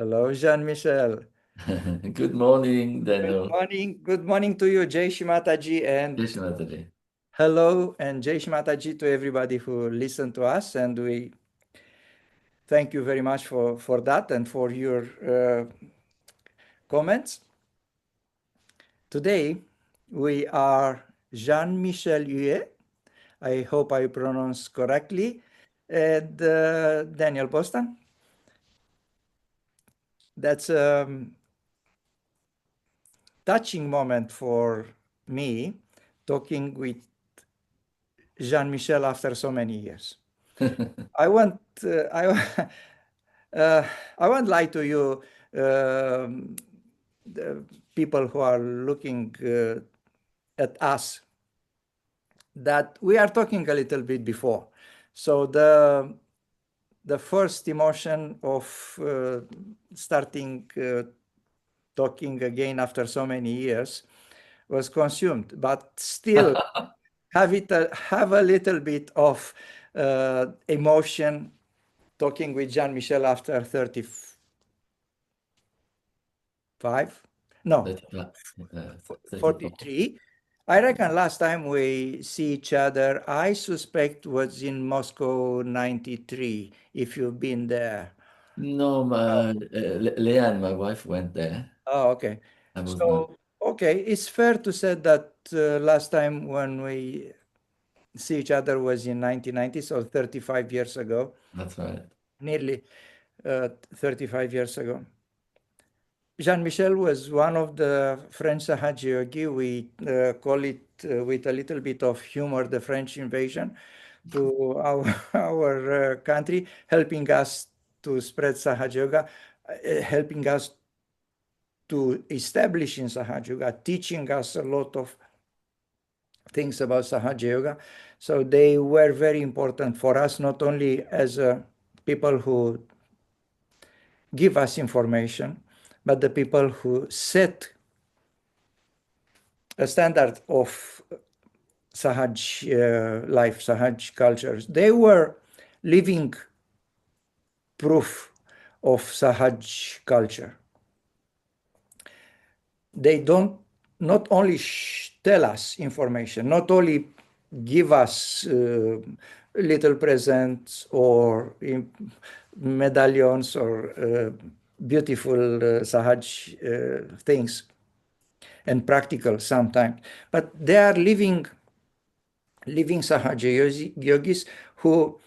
Hello, Jean-Michel. Good morning, Good Daniel. morning. Good morning to you, Jai Shimataji, and Yes, Natalie. hello and Jai Shimataji to everybody who listened to us. And we thank you very much for that and for your comments. Today, we are Jean-Michel Huet. I hope I pronounce correctly. And Daniel Boston. That's a touching moment for me talking with Jean-Michel after so many years. I won't, uh, I won't lie to you, the people who are looking at us, that we are talking a little bit before. So the first emotion of starting talking again after so many years was consumed, but still have a little bit of emotion talking with Jean-Michel after 35, no, 35, 34. 43. I reckon last time we see each other, I suspect was in Moscow 93, if you've been there. No, Leanne, my wife, went there. Oh, okay. I was not. So, okay, it's fair to say that last time when we see each other was in 1990, so 35 years ago, That's right. nearly 35 years ago. Jean-Michel was one of the French Sahaja Yogi. We call it with a little bit of humor the French invasion to our country, helping us to spread Sahaja Yoga, helping us to establish in Sahaja Yoga, teaching us a lot of things about Sahaja Yoga. So they were very important for us, not only as people who give us information, but the people who set a standard of Sahaj life, Sahaj cultures. They were living proof of Sahaj culture. They don't not only tell us information, not only give us little presents or medallions or beautiful Sahaj things and practical sometimes, but they are living Sahaja yogis who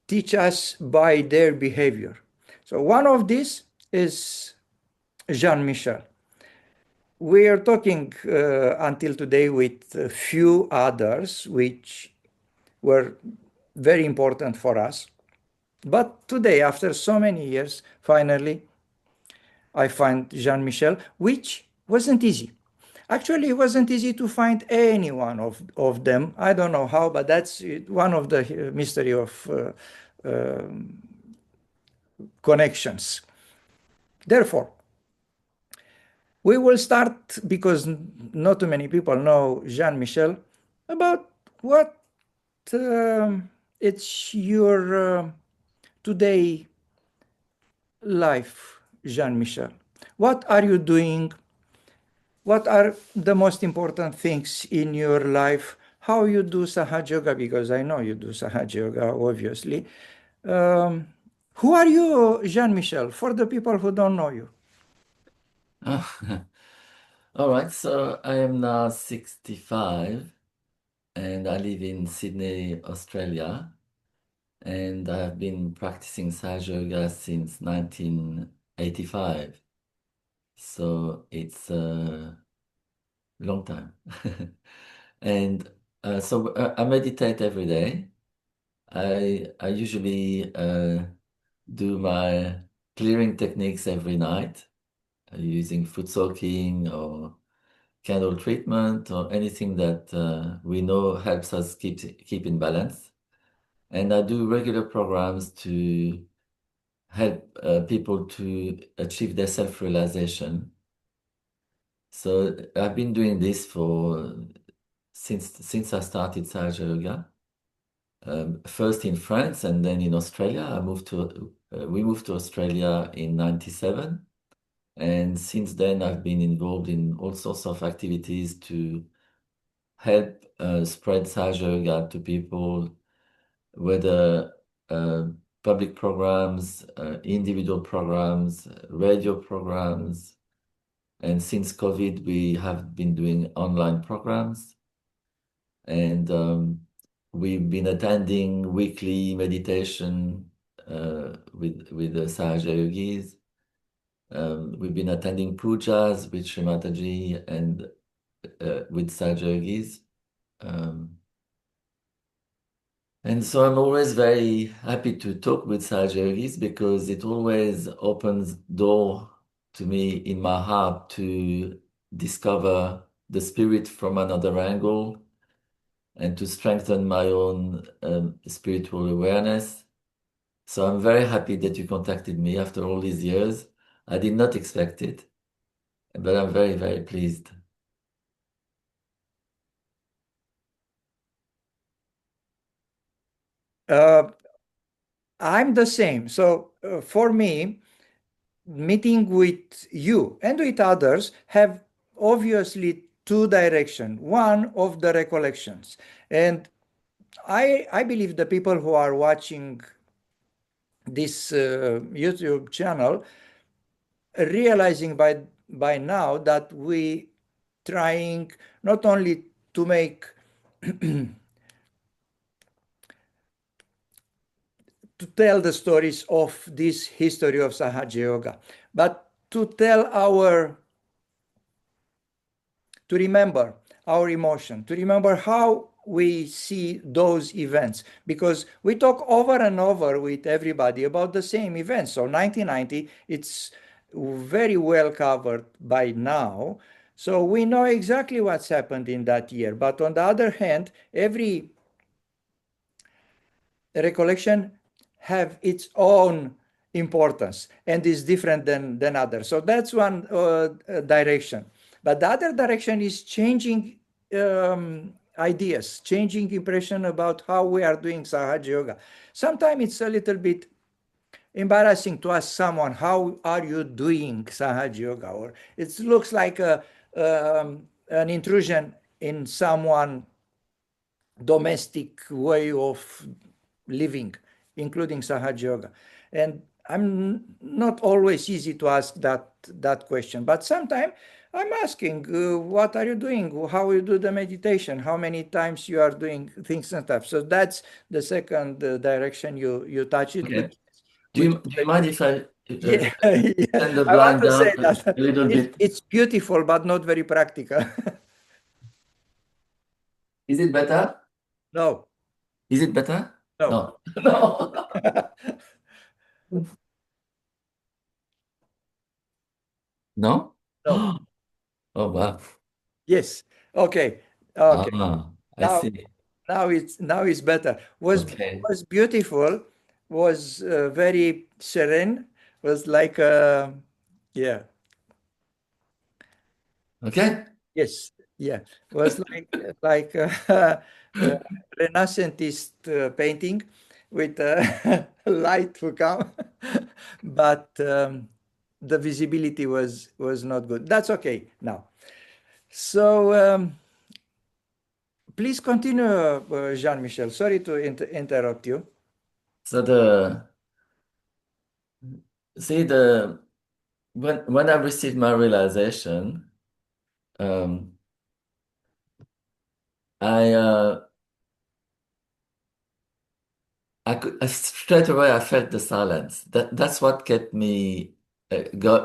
teach us by their behavior. So one of these is Jean Michel. We are talking until today with a few others, which were very important for us. But today, after so many years, finally, I find Jean Michel, which wasn't easy. Actually, it wasn't easy to find any one of them. I don't know how, but that's one of the mystery of connections. Therefore, we will start, because not too many people know Jean Michel, about what it's your today life, Jean Michel. What are you doing? What are the most important things in your life? How you do Sahaja Yoga? Because I know you do Sahaja Yoga, obviously. Um, who are you, Jean Michel, for the people who don't know you? All right, so I am now 65 and I live in Sydney, Australia. And I've been practicing Sahaja Yoga since 1985. So it's a long time. And I meditate every day. I usually do my clearing techniques every night using foot soaking or candle treatment or anything that we know helps us keep in balance. And I do regular programs to help people to achieve their self-realization. So I've been doing this for since I started Sahaja Yoga. first in France and then in Australia. We moved to Australia in 97. And since then, I've been involved in all sorts of activities to help spread Sahaja Yoga to people, whether uh, public programs, individual programs, radio programs. And since COVID, we have been doing online programs. And we've been attending weekly meditation with the Sahaja Yogis. We've been attending pujas with Sri Mataji and with Sahaja Yogis. And so I'm always very happy to talk with Sahaja Yogis because it always opens door to me in my heart to discover the spirit from another angle and to strengthen my own spiritual awareness. So I'm very happy that you contacted me after all these years. I did not expect it, but I'm very, very pleased. I'm the same. So for me, meeting with you and with others have obviously two directions. One of the recollections. And I believe the people who are watching this YouTube channel realizing by now that we trying not only to make to tell the stories of this history of Sahaja Yoga, but to tell to remember our emotion, to remember how we see those events, because we talk over and over with everybody about the same events. So 1990, it's very well covered by now. So we know exactly what's happened in that year. But on the other hand, every recollection have its own importance and is different than others. So that's one direction. But the other direction is changing ideas, changing impression about how we are doing Sahaja Yoga. Sometimes it's a little bit embarrassing to ask someone, how are you doing Sahaja Yoga? Or it looks like an intrusion in someone domestic way of living, including Sahaja Yoga. And I'm not always easy to ask that question, but sometimes I'm asking, what are you doing? How you do the meditation? How many times you are doing things and stuff? So that's the second direction you touch it, Okay. which Do you mind if I yeah, yeah, turn the I want blind to say down that a little bit? it's beautiful, but not very practical. Is it better? No, Is it better? no, No. No. No? no. Oh, wow. Yes. Okay. Okay. Ah, I Now, see. now it's better. Okay. Was beautiful. Was very serene. Was like yeah. Okay. Yes. Yeah. Was like Renaissance painting with light to come, but the visibility was not good. That's okay now. So. Please continue, Jean-Michel. Sorry to interrupt you. So see the when I received my realization, um, I straight away I felt the silence. That's what kept me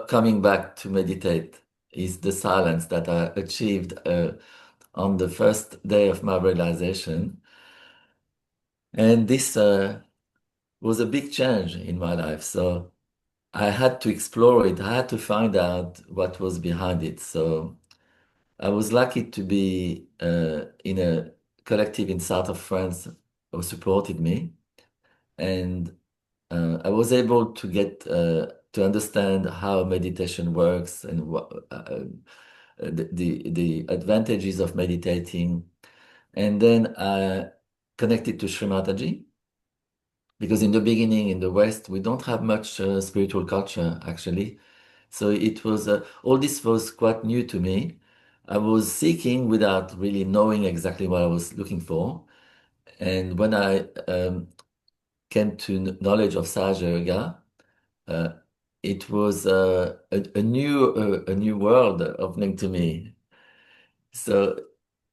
coming back to meditate is the silence that I achieved on the first day of my realization. And this was a big change in my life. So I had to explore it. I had to find out what was behind it. So I was lucky to be in a collective in south of France who supported me. And I was able to get to understand how meditation works and what the advantages of meditating. And then connected to Sri Mataji. Because in the beginning, in the West, we don't have much spiritual culture, actually. So it was, all this was quite new to me. I was seeking without really knowing exactly what I was looking for. And when I came to knowledge of Sahaja Yoga, uh, it was a new world opening to me. So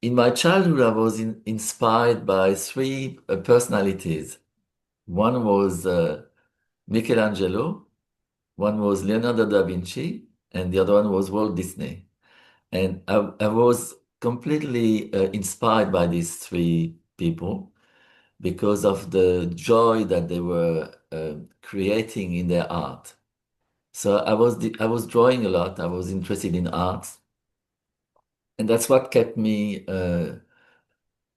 in my childhood, I was inspired by three personalities. One was Michelangelo, one was Leonardo da Vinci, and the other one was Walt Disney. And I was completely inspired by these three people because of the joy that they were creating in their art. So I was drawing a lot. I was interested in art, and that's what kept me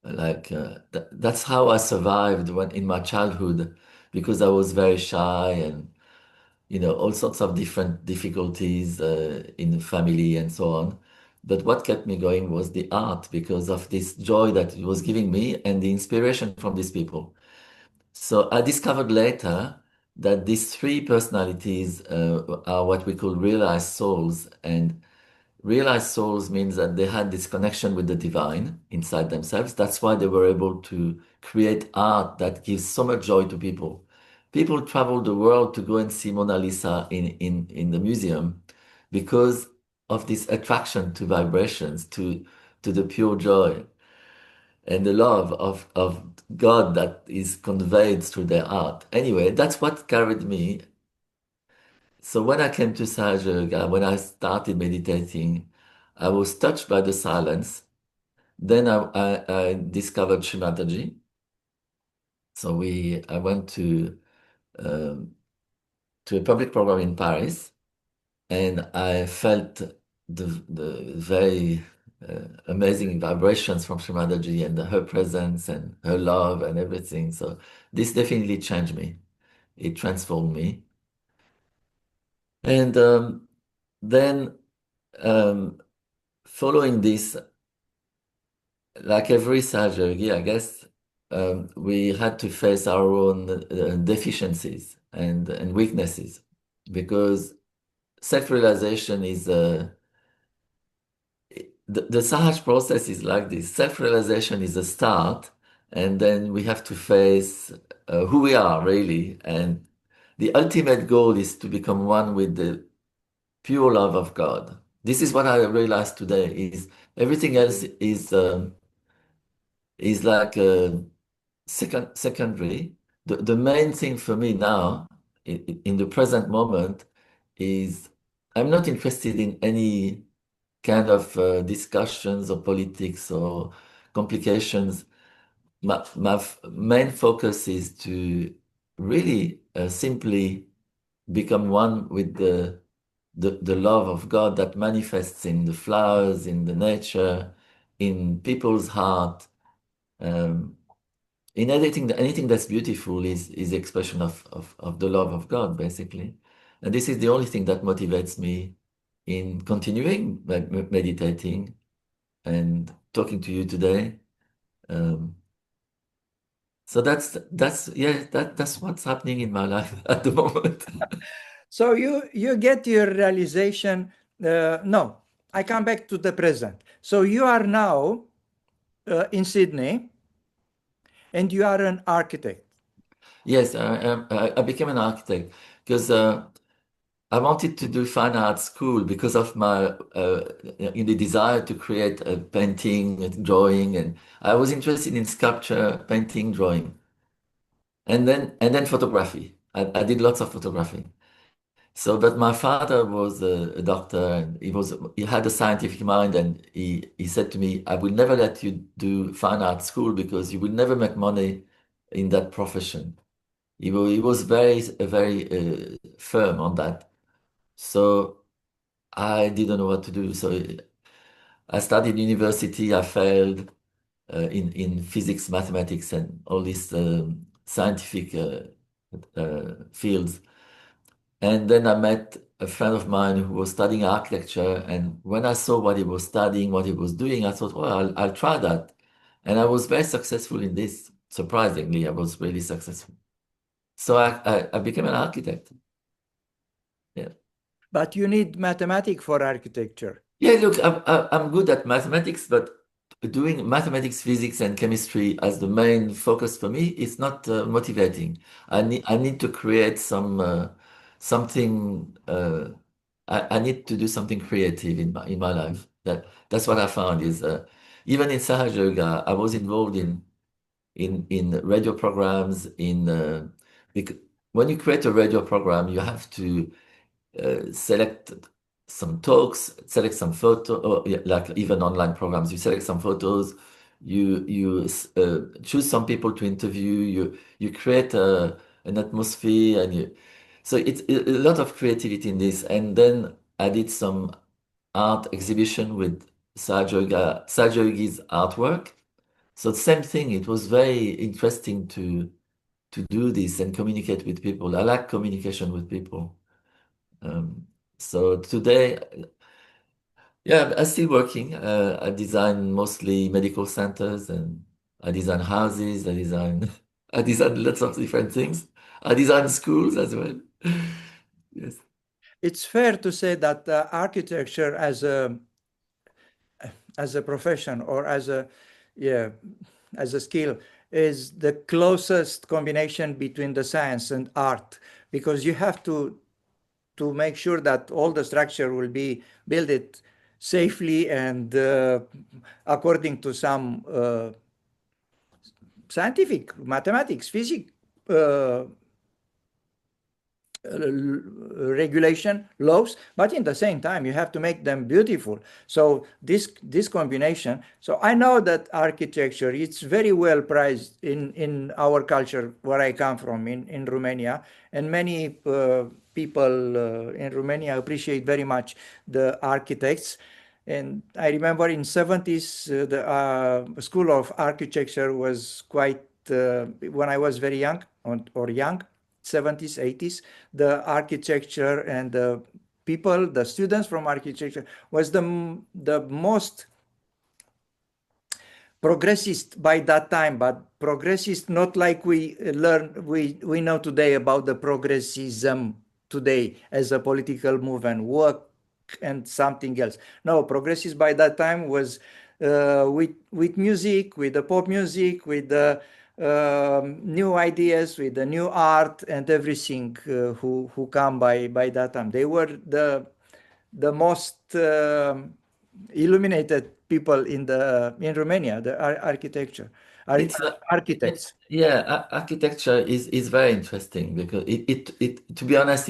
that's how I survived when in my childhood because I was very shy and all sorts of different difficulties in the family and so on. But what kept me going was the art because of this joy that it was giving me and the inspiration from these people. So I discovered later that these three personalities are what we call realized souls. And realized souls means that they had this connection with the divine inside themselves. That's why they were able to create art that gives so much joy to people. People travel the world to go and see Mona Lisa in the museum because of this attraction to vibrations, to the pure joy and the love of God that is conveyed through their art. Anyway, that's what carried me. So when I came to Sahaja Yoga, when I started meditating, I was touched by the silence. Then I discovered Sri Mataji. So I went um, to a public program in Paris, and I felt the very amazing vibrations from Sri Mataji and her presence and her love and everything. So this definitely changed me. It transformed me. And then um, following this, like every Sahaja, I guess, we had to face our own deficiencies and weaknesses because self-realization is the Sahaj process is like this. Self-realization is a start, and then we have to face who we are really. And the ultimate goal is to become one with the pure love of God. This is what I realized today is everything else is like secondary. The main thing for me now in the present moment is I'm not interested in any kind of discussions or politics or complications. My main focus is to really simply become one with the love of God that manifests in the flowers, in the nature, in people's heart. Um, in anything that's beautiful is the expression of the love of God, basically. And this is the only thing that motivates me in continuing meditating and talking to you today. Um, so that's what's happening in my life at the moment. So you get your realization. No, I come back to the present. So you are now in Sydney, and you are an architect. Yes, I became an architect because I wanted to do fine art school because of my in the desire to create a painting, and drawing, and I was interested in sculpture, painting, drawing, and then photography. I did lots of photography. So, but my father was a doctor, and he had a scientific mind, and he said to me, "I will never let you do fine art school because you will never make money in that profession." He was very firm on that. So I didn't know what to do. So I studied university. I failed in physics, mathematics, and all these scientific fields. And then I met a friend of mine who was studying architecture. And when I saw what he was studying, what he was doing, I thought, well, I'll try that. And I was very successful in this. surprisingly, I was really successful. So I became an architect. Yeah. But you need mathematics for architecture. Yeah, look, I'm good at mathematics, but doing mathematics, physics, and chemistry as the main focus for me is not motivating. I need to create something. I need to do something creative in my life. That's what I found is even in Sahaja Yoga, I was involved in radio programs. Bec when you create a radio program, you have to select some talks, select some photo, or yeah, like even online programs. You select some photos, you choose some people to interview. You create an atmosphere, so it's a lot of creativity in this. And then I did some art exhibition with Sahaja Yogi's artwork. So same thing. It was very interesting to do this and communicate with people. I like communication with people. Um, so today, yeah, I'm still working. I design mostly medical centers and I design houses. I design, I design lots of different things. I design schools as well. Yes. It's fair to say that architecture as a profession or yeah, as a skill is the closest combination between the science and art, because you have to make sure that all the structure will be built it safely and according to some scientific mathematics physics uh, regulation laws, but in the same time you have to make them beautiful. So this combination, so I know that architecture, it's very well prized in our culture where I come from, in Romania, and many people in Romania appreciate very much the architects. And I remember in 70s the school of architecture was quite when I was very young, or young, 70s, 80s, the architecture and the people, the students from architecture was the most progressist by that time, but progressist not like we know today about the progressism today as a political movement, work and something else. No, progressist by that time was with music, with the pop music, with the new ideas, with the new art and everything who come by that time. They were the most illuminated people in Romania, the architecture, It's architects. yeah, architecture is very interesting because to be honest,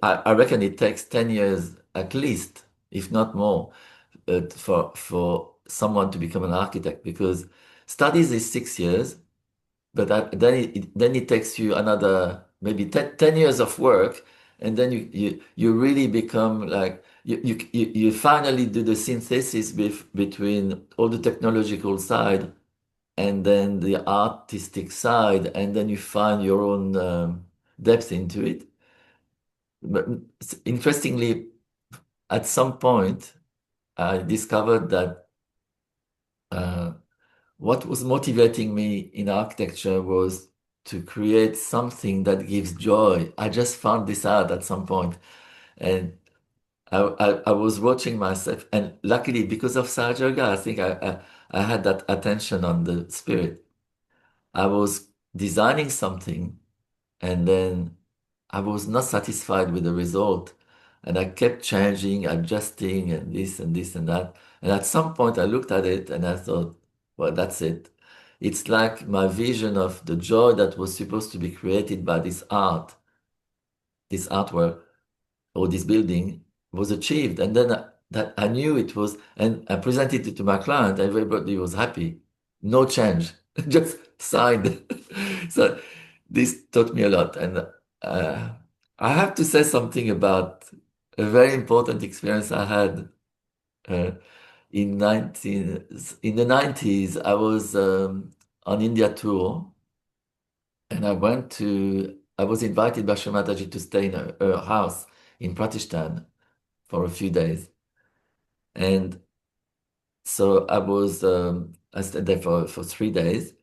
I reckon it takes 10 years at least, if not more, for someone to become an architect because studies is 6 years, but then it takes you another maybe 10 years of work, and then you really become like you finally do the synthesis between all the technological side and then the artistic side, and then you find your own depth into it. But interestingly, at some point, I discovered that uh, what was motivating me in architecture was to create something that gives joy. I just found this out at some point, and I was watching myself, and luckily because of Sahaja Yoga, I think I had that attention on the spirit. I was designing something and then I was not satisfied with the result. And I kept changing, adjusting, and this and this and that. And at some point, I looked at it and I thought, well, that's it. It's like my vision of the joy that was supposed to be created by this artwork, or this building was achieved. And then that I knew it was, and I presented it to my client. Everybody was happy. No change, just signed. So this taught me a lot. And uh, I have to say something about a very important experience I had uh, in the 90s. I was on India tour, and I was invited by Shri to stay in her house in Pratishthan for a few days. And so I stayed there for 3 days.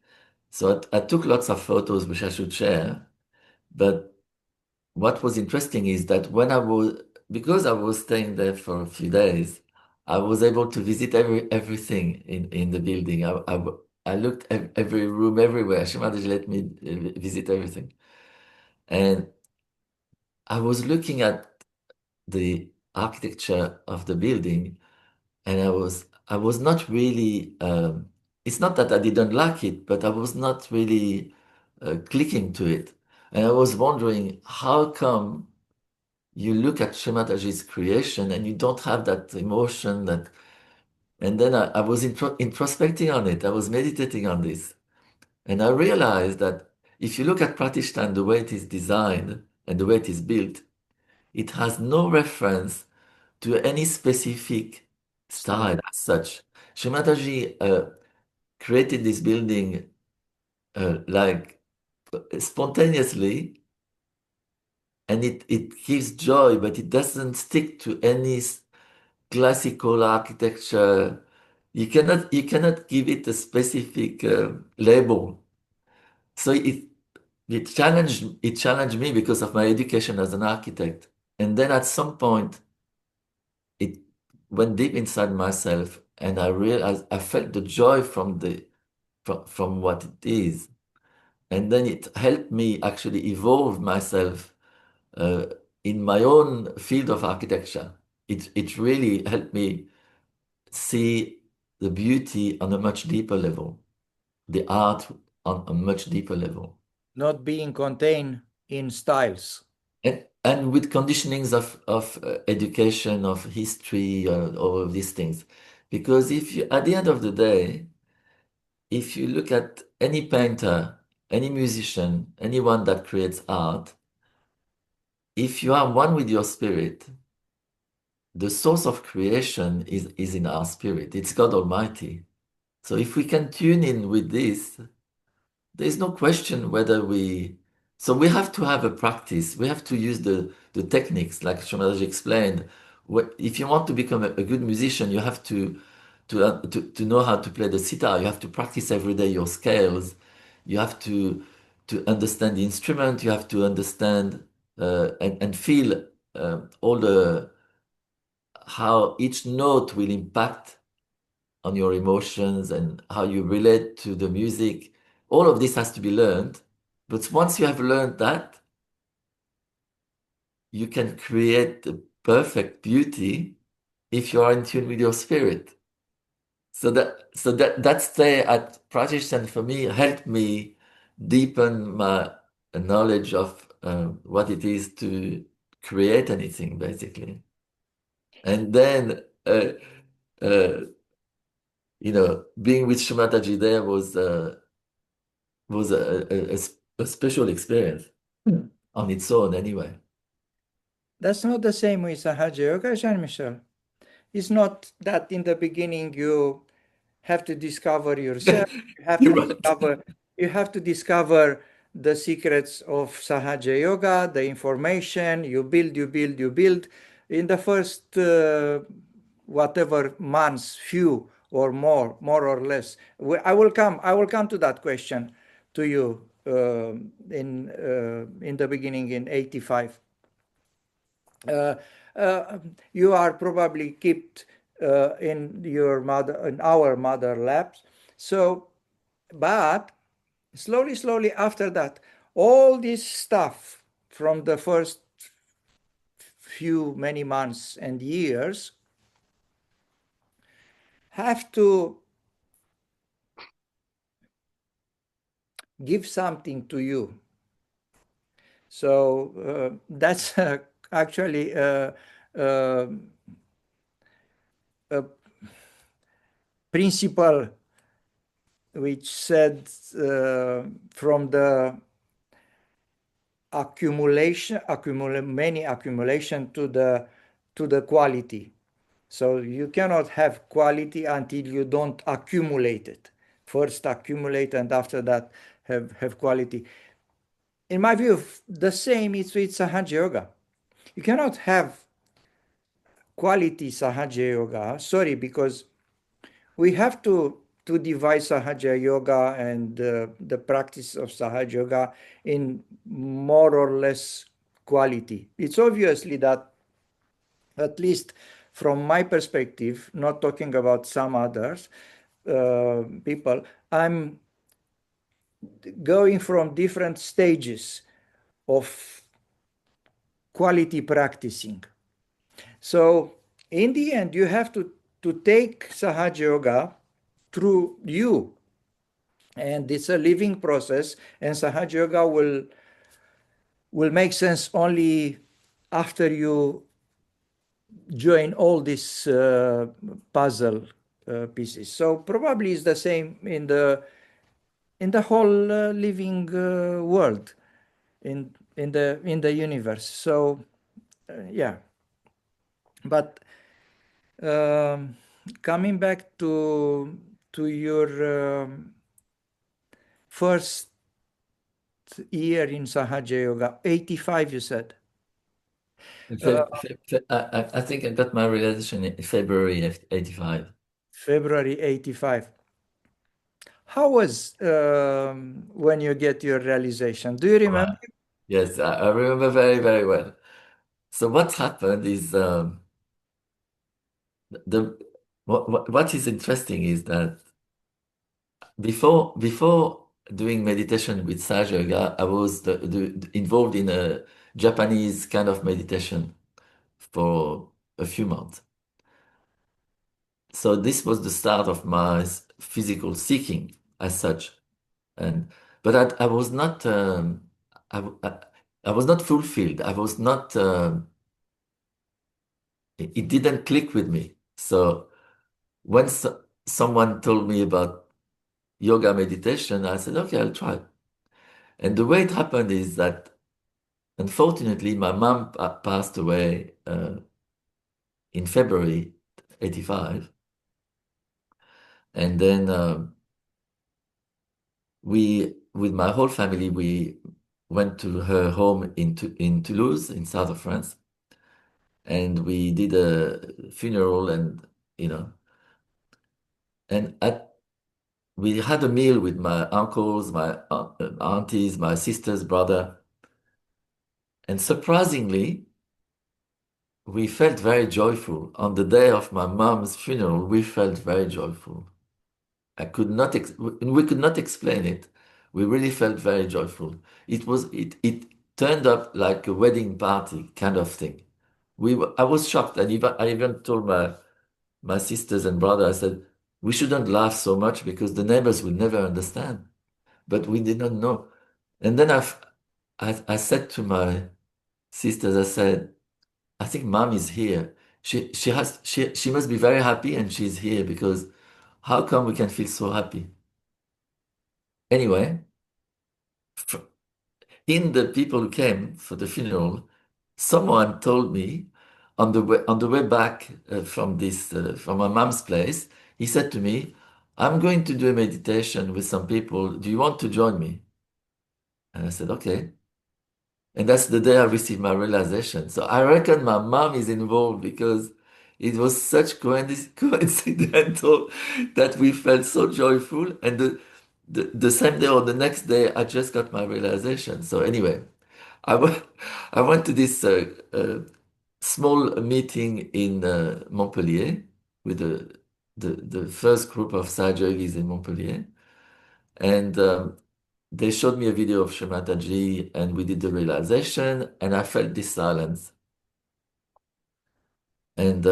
So I took lots of photos which I should share. But what was interesting is that because I was staying there for a few days, I was able to visit everything in the building. I looked at every room everywhere. Shimadaji let me visit everything. And I was looking at the architecture of the building, and I was not really it's not that I didn't like it, but I was not really clicking to it. And I was wondering how come you look at Shemataji's creation and you don't have that emotion that. And then I was introspecting on it. I was meditating on this. And I realized that if you look at Pratishthan, the way it is designed and the way it is built, it has no reference to any specific Style. style as such. Shemataji created this building like spontaneously, and it gives joy, but it doesn't stick to any classical architecture. You cannot give it a specific label. So it challenged me because of my education as an architect. And then at some point it went deep inside myself, and I realized I felt the joy from what it is. And then it helped me actually evolve myself uh, in my own field of architecture. It really helped me see the beauty on a much deeper level, the art on a much deeper level. Not being contained in styles. And with conditionings of education, of history, all of these things. Because at the end of the day, if you look at any painter, any musician, anyone that creates art, if you are one with your spirit, the source of creation is in our spirit. It's God Almighty. So if we can tune in with this, there's no question whether we. So we have to have a practice. We have to use the techniques, like Shomalaji explained. If you want to become a good musician, you have to know how to play the sitar. You have to practice every day your scales. You have to understand the instrument. You have to understand and feel all the how each note will impact on your emotions and how you relate to the music. All of this has to be learned. But once you have learned that, you can create the perfect beauty if you are in tune with your spirit. So that stay at Pratishthan for me helped me deepen my knowledge of what it is to create anything, basically. And then uh, being with Shumataji there was a special experience on its own anyway. That's not the same with Sahaja Yoga, Jean-Michel. It's not that in the beginning you have to discover yourself. You have You're to right. discover, you have to discover the secrets of Sahaja Yoga, the information. You build, you build, you build. In the first whatever months, few or more or less. I will come to that question to you in the beginning in 85. uh, you are probably kept in our mother laps. So, but slowly after that, all this stuff from the first few many months and years have to give something to you. So that's actually uh, a principle which said from the many accumulation to the quality. So you cannot have quality until you don't accumulate it. First accumulate and after that have quality. In my view, the same is with Sahaja Yoga. You cannot have quality Sahaja Yoga. Sorry, because we have to to divide Sahaja Yoga and the practice of Sahaja Yoga in more or less quality. It's obviously that, at least from my perspective, not talking about some others people, I'm going from different stages of quality practicing. So in the end, you have to take Sahaja Yoga through you. And it's a living process, and Sahaja Yoga will make sense only after you join all these puzzle pieces. So probably it's the same in the whole living world, in the universe. So yeah, but um, coming back to your first year in Sahaja Yoga, 85, you said. Uh, I think I got my realization in February of 85. February 85. How was when you get your realization? Do you remember? Right. Yes, I remember very, very well. So what happened is the what is interesting is that before doing meditation with Sahaja Yoga, I was involved in a Japanese kind of meditation for a few months. So this was the start of my physical seeking as such. And but I was not I was not fulfilled. I was not it didn't click with me. So when someone told me about yoga meditation, I said, okay, I'll try. And the way it happened is that unfortunately my mom passed away in February 85. And then with my whole family, we went to her home in Toulouse, in south of France, and we did a funeral, and you know, and we had a meal with my uncles, my aunties, my sister's brother, and surprisingly, we felt very joyful. On the day of my mom's funeral, we felt very joyful. We could not explain it. We really felt very joyful. It turned up like a wedding party kind of thing. I was shocked, and I even told my sisters and brother, I said, we shouldn't laugh so much because the neighbors will never understand. But we did not know. And then I said to my sisters, I said, I think mom is here. She must be very happy and she's here because how come we can feel so happy? Anyway, in the people who came for the funeral, someone told me on the way back from my mom's place, he said to me, "I'm going to do a meditation with some people. Do you want to join me?" And I said, "Okay." And that's the day I received my realization. So I reckon my mom is involved because it was such coincidental that we felt so joyful. And the same day or the next day, I just got my realization. So anyway, I went, I went to this small meeting in Montpellier with the first group of Sahaja Yogis in Montpellier. And they showed me a video of Shamataji and we did the realization and I felt this silence. And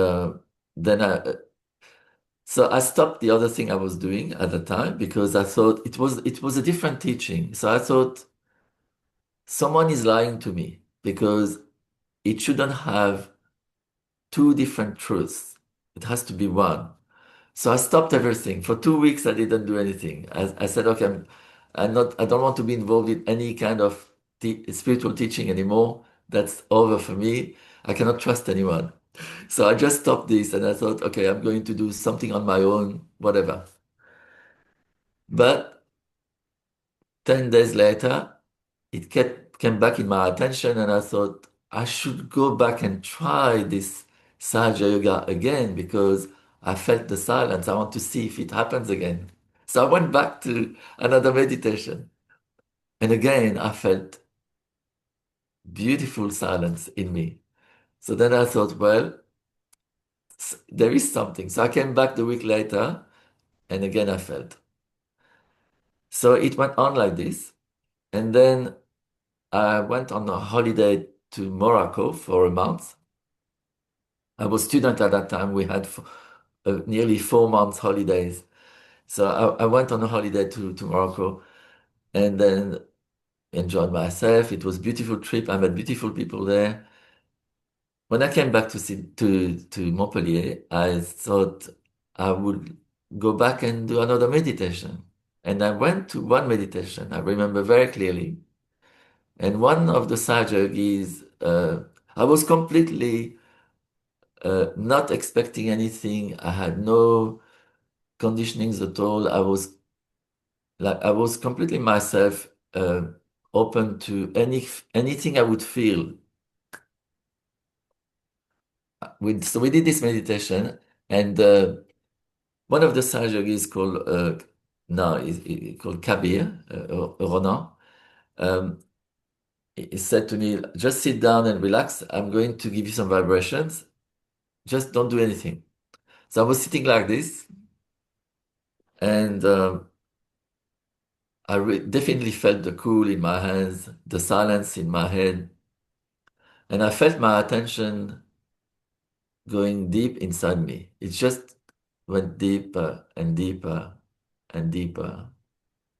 then so I stopped the other thing I was doing at the time because I thought it was a different teaching. So I thought someone is lying to me because it shouldn't have two different truths. It has to be one. So I stopped everything. For 2 weeks, I didn't do anything. I said, okay, I don't want to be involved in any kind of spiritual teaching anymore. That's over for me. I cannot trust anyone. So I just stopped this and I thought, okay, I'm going to do something on my own, whatever. But 10 days later, came back in my attention and I thought, I should go back and try this Sahaja Yoga again because I felt the silence. I want to see if it happens again. So I went back to another meditation. And again, I felt beautiful silence in me. So then I thought, well, there is something. So I came back the week later, and again I felt. So it went on like this. And then I went on a holiday to Morocco for a month. I was student at that time. We had nearly 4 months holidays. So I went on a holiday to Morocco and then enjoyed myself. It was a beautiful trip. I met beautiful people there. When I came back to Montpellier, I thought I would go back and do another meditation. And I went to one meditation, I remember very clearly. And one of the Sahaja Yogis, I was completely not expecting anything. I had no conditionings at all. I was completely myself, open to anything I would feel. So we did this meditation, and one of the Sahaja Yogis called no, is called Kabir, Ronan. Um, he said to me, "Just sit down and relax. I'm going to give you some vibrations. Just don't do anything." So I was sitting like this, and definitely felt the cool in my hands, the silence in my head, and I felt my attention going deep inside me. It just went deeper and deeper and deeper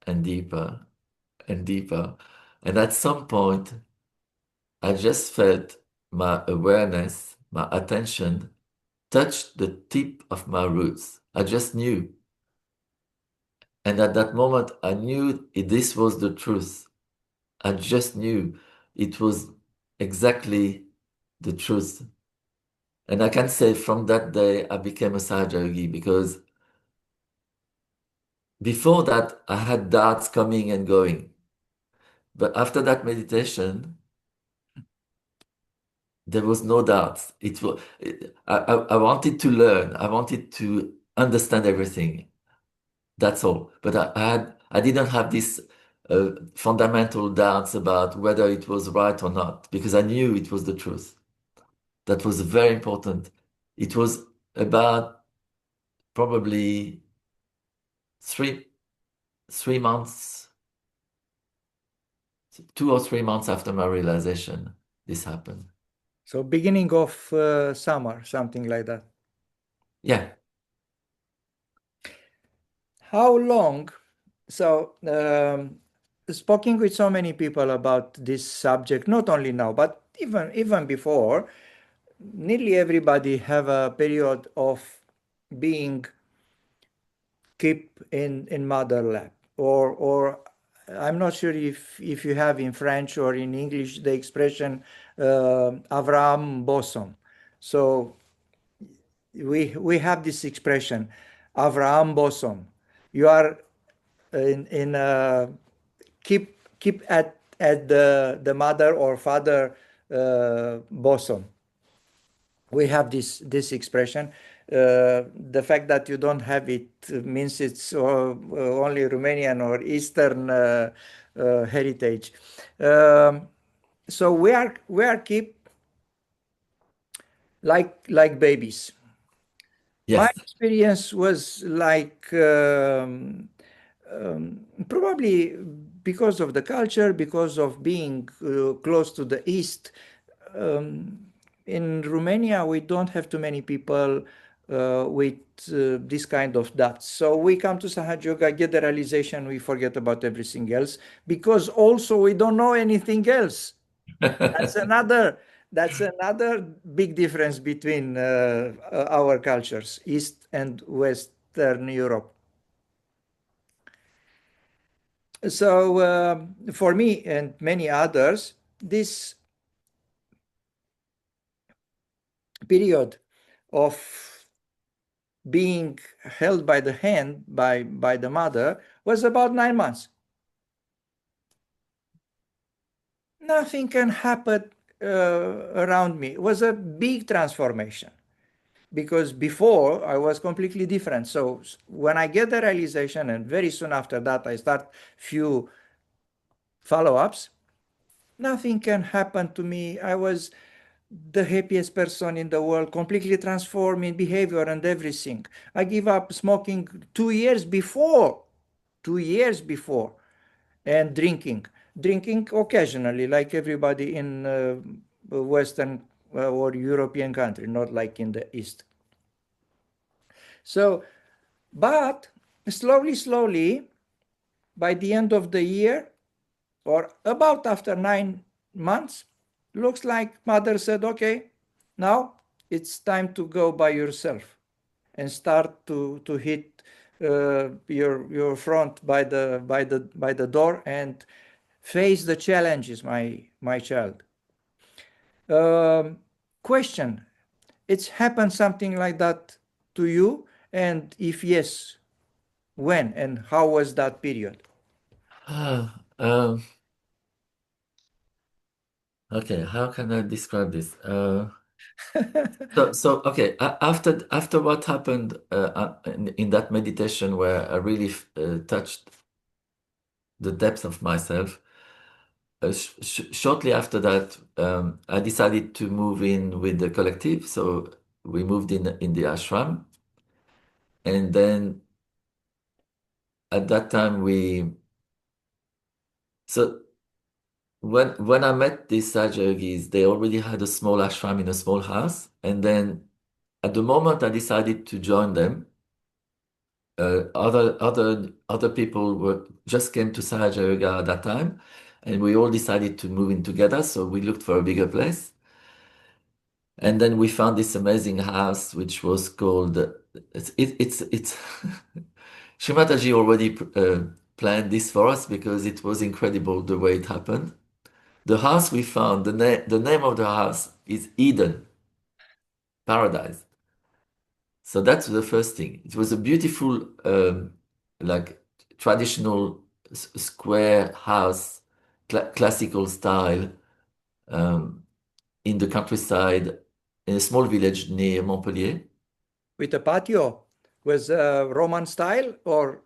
and deeper and deeper. And at some point, I just felt my awareness, my attention touch the tip of my roots. I just knew. And at that moment, I knew this was the truth. I just knew it was exactly the truth. And I can say from that day, I became a Sahaja Yogi because before that, I had doubts coming and going. But after that meditation, there was no doubt. I wanted to learn. I wanted to understand everything. That's all. But I didn't have this fundamental doubts about whether it was right or not because I knew it was the truth. That was very important. It was about probably three 3 months, 2 or 3 months after my realization, this happened. So beginning of summer, something like that. Yeah. How long? So, speaking with so many people about this subject, not only now, but even before, nearly everybody have a period of being keep in mother lap, or I'm not sure if you have in French or in English the expression Avram bosom. So we have this expression Avraham bosom. You are in keep at the mother or father bosom. We have this expression. The fact that you don't have it means it's only Romanian or Eastern heritage. So we are keep like babies. My Yes. experience was like probably because of the culture, because of being close to the East. Um, in Romania, we don't have too many people with this kind of doubts. So we come to Sahaja Yoga, get the realization, we forget about everything else because also we don't know anything else. That's another that's another big difference between our cultures, East and Western Europe. So for me and many others, this period of being held by the hand by the mother was about 9 months. Nothing can happen around me. It was a big transformation. because before I was completely different. So when I get the realization, and very soon after that, I start few follow-ups, nothing can happen to me. I was the happiest person in the world, completely transformed in behavior and everything. I give up smoking 2 years before, 2 years before, and drinking occasionally, like everybody in Western or European country, not like in the East. So, but slowly, slowly, by the end of the year, or about after 9 months, looks like mother said, okay, now it's time to go by yourself and start to hit your front by the door and face the challenges, my child. Um, Question: It's happened something like that to you, and if yes, when and how was that period? Um, okay, how can I describe this? Okay, after what happened in that meditation where I really touched the depth of myself, shortly after that, I decided to move in with the collective. So we moved in the ashram, and then at that time so when I met these Sahaja Yogis, they already had a small ashram in a small house, and then at the moment I decided to join them, other people were just came to Sahaja Yoga at that time, and we all decided to move in together. So we looked for a bigger place, and then we found this amazing house, which was called it's Shimataji already planned this for us because it was incredible the way it happened. The house we found, the name of the house is Eden, paradise. So that's the first thing. It was a beautiful, like traditional square house, classical style, um, in the countryside, in a small village near Montpellier. With a patio? Was Roman style or?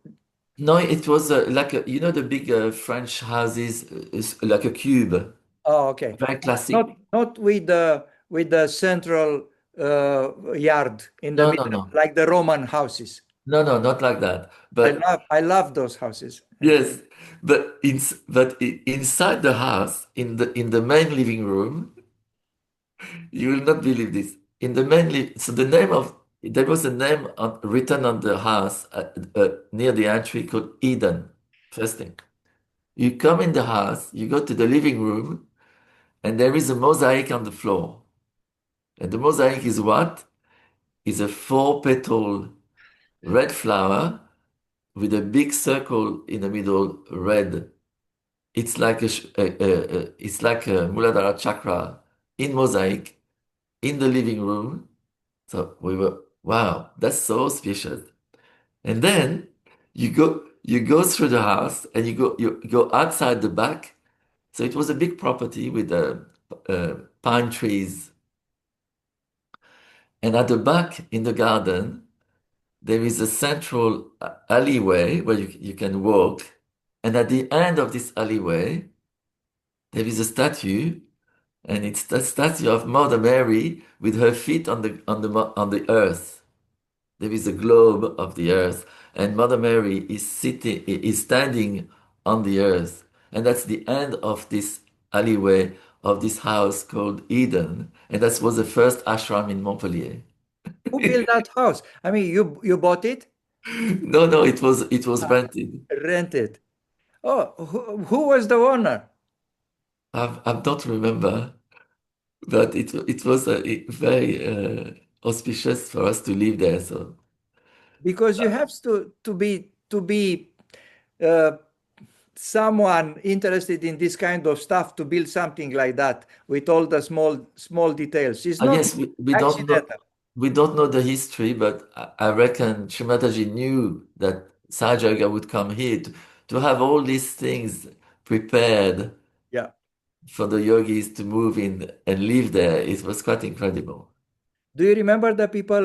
No, it was like the big French houses, like a cube, Oh, okay. very classic. Not with the central yard in the No, no, middle, no, like the Roman houses. no, no, not like that. I But love I love those houses. yes, inside the house, in the main living room, you will not believe this. In the main so the name of there was a name written on the house near the entry called Eden. First thing, you come in the house, you go to the living room, and there is a mosaic on the floor. And the mosaic is what? Is a four-petal red flower with a big circle in the middle, red. It's like it's like a Muladhara chakra in mosaic in the living room. So we were, wow, that's so auspicious. And then you go through the house and you go outside the back. So it was a big property with pine trees. And at the back in the garden, there is a central alleyway where you can walk. And at the end of this alleyway, there is a statue, and it's the statue of Mother Mary with her feet on the earth. There is a globe of the earth, and Mother Mary is standing on the earth. And that's the end of this alleyway of this house called Eden. And that was the first ashram in Montpellier. Who built that house? I mean, you bought it, No, no, it was rented. rented. Oh, who was the owner? I don't remember, but it was very auspicious for us to live there. So Because you have to be uh, someone interested in this kind of stuff to build something like that with all the small details. It's not yes, we don't know accidental. the history, but I reckon Shrimataji knew that Sahaja Yoga would come here to have all these things prepared Yeah. for the yogis to move in and live there. It was quite incredible. Do you remember the people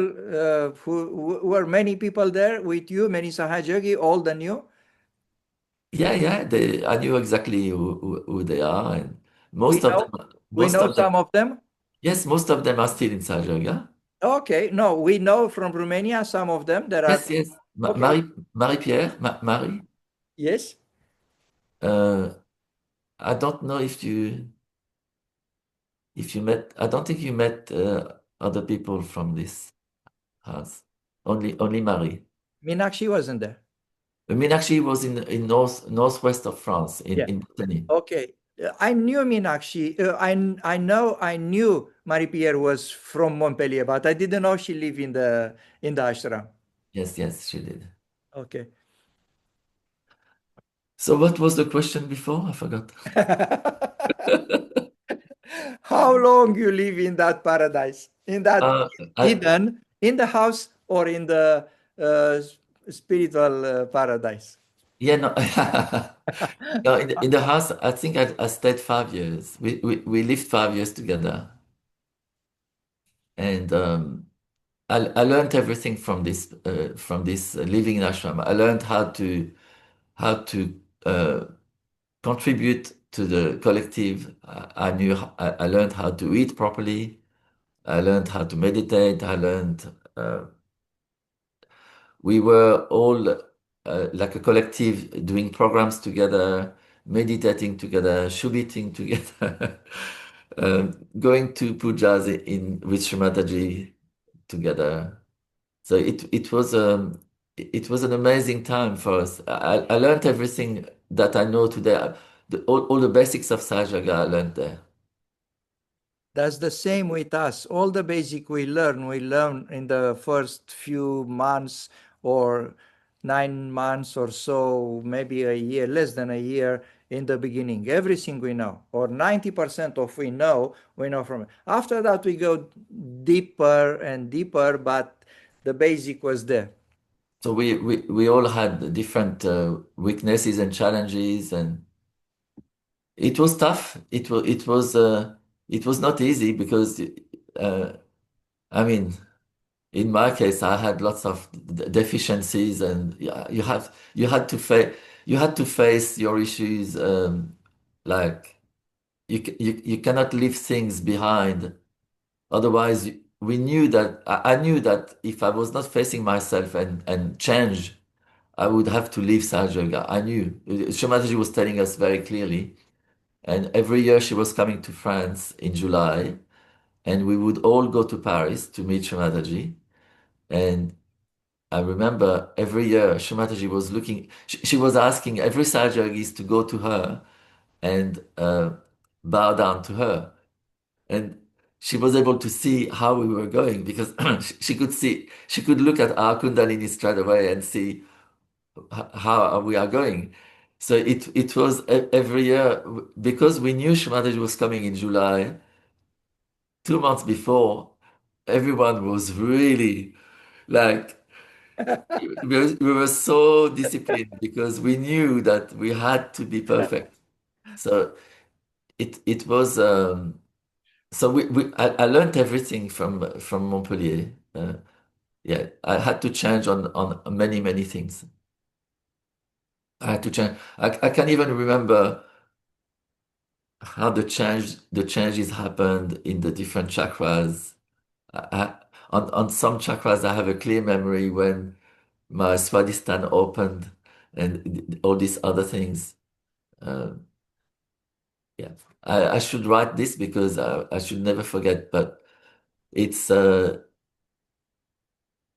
who were many people there with you, many Sahaja Yogi, old and new? Yeah, yeah, I knew exactly who they are, and We most of know, them, we most know of them, some of them. yes, most of them are still in Sahaja Yoga. Okay, no, we know from Romania some of them that are Yes, yes. okay. Marie-Pierre, Marie. Yes, Uh, I don't know if you met. I don't think you met other people from this house. Only Marie. Meenakshi wasn't there. Meenakshi was in northwest of France Yeah. in Brittany. Okay. I knew Meenakshi. I know I knew Marie Pierre was from Montpellier, but I didn't know she lived in the ashram. Yes, yes, she did. Okay. So what was the question before? I forgot. How long you live in that paradise, in that Uh, I Eden, in the house or in the spiritual paradise? yeah no no in the house I think I stayed 5 years. We lived 5 years together, and I learned everything from this living in ashram. I learned how to uh, contribute to the collective. I learned how to eat properly. I learned how to meditate. I learned we were all like a collective doing programs together, meditating together, shubiting together, going to pujas with Shrimataji together. So it was an amazing time for us. I learned everything that I know today. All the basics of Sahaja I learned there. That's the same with us. All the basic we learn in the first few months or 9 months or so, maybe a year, less than a year in the beginning. Everything we know, or 90% of we know from it. After that, we go deeper and deeper, but the basic was there. So we all had different weaknesses and challenges, and it was tough. It was not easy because uh, I mean, in my case, I had lots of deficiencies, and yeah, you had to face your issues. Like you cannot leave things behind. Otherwise, we knew that I knew that if I was not facing myself and change, I would have to leave Sahaja Yoga. I knew. Shomataji was telling us very clearly. And every year she was coming to France in July, and we would all go to Paris to meet Shomataji. And I remember every year Shomataji was looking, she was asking every Sahaja Yogis to go to her and bow down to her. And she was able to see how we were going because she could look at our Kundalini straight away and see how we are going. So it was every year because we knew Shmataji was coming in July. 2 months before, everyone was really like we were so disciplined because we knew that we had to be perfect. So it was so I learned everything from Montpellier. Yeah, I had to change on many things. I had to change. I can't even remember how the changes happened in the different chakras. On some chakras, I have a clear memory when my Swadhisthana opened and all these other things. Uh, yeah, I should write this because I should never forget. But it's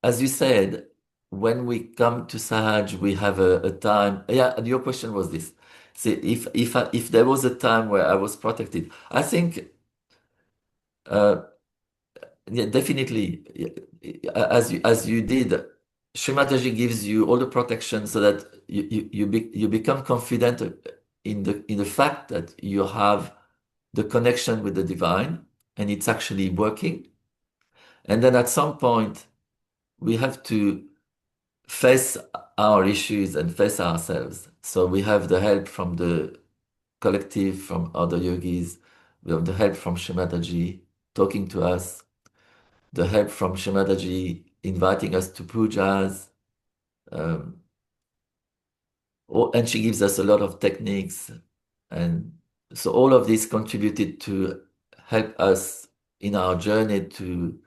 as you said, when we come to Sahaj, we have a time. Yeah, and your question was this. See, if there was a time where I was protected, I think. Yeah, definitely. As you did, Shrimataji gives you all the protection so that you become confident in the fact that you have the connection with the divine and it's actually working. And then at some point, we have to face our issues and face ourselves. So we have the help from the collective, from other yogis. We have the help from Shrimataji talking to us. the help from Shemataji inviting us to pujas. Um, and she gives us a lot of techniques. And so all of this contributed to help us in our journey to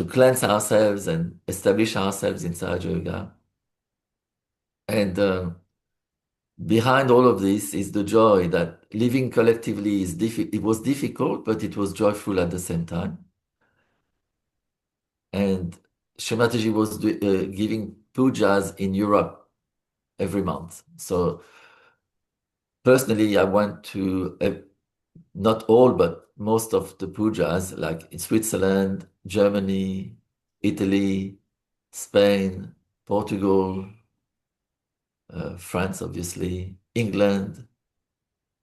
cleanse ourselves and establish ourselves in Sahaja Yoga. And behind all of this is the joy that living collectively is it was difficult, but it was joyful at the same time. And Shemataji was giving pujas in Europe every month. So personally, I went to not all, but most of the pujas, like in Switzerland, Germany, Italy, Spain, Portugal, France, obviously, England.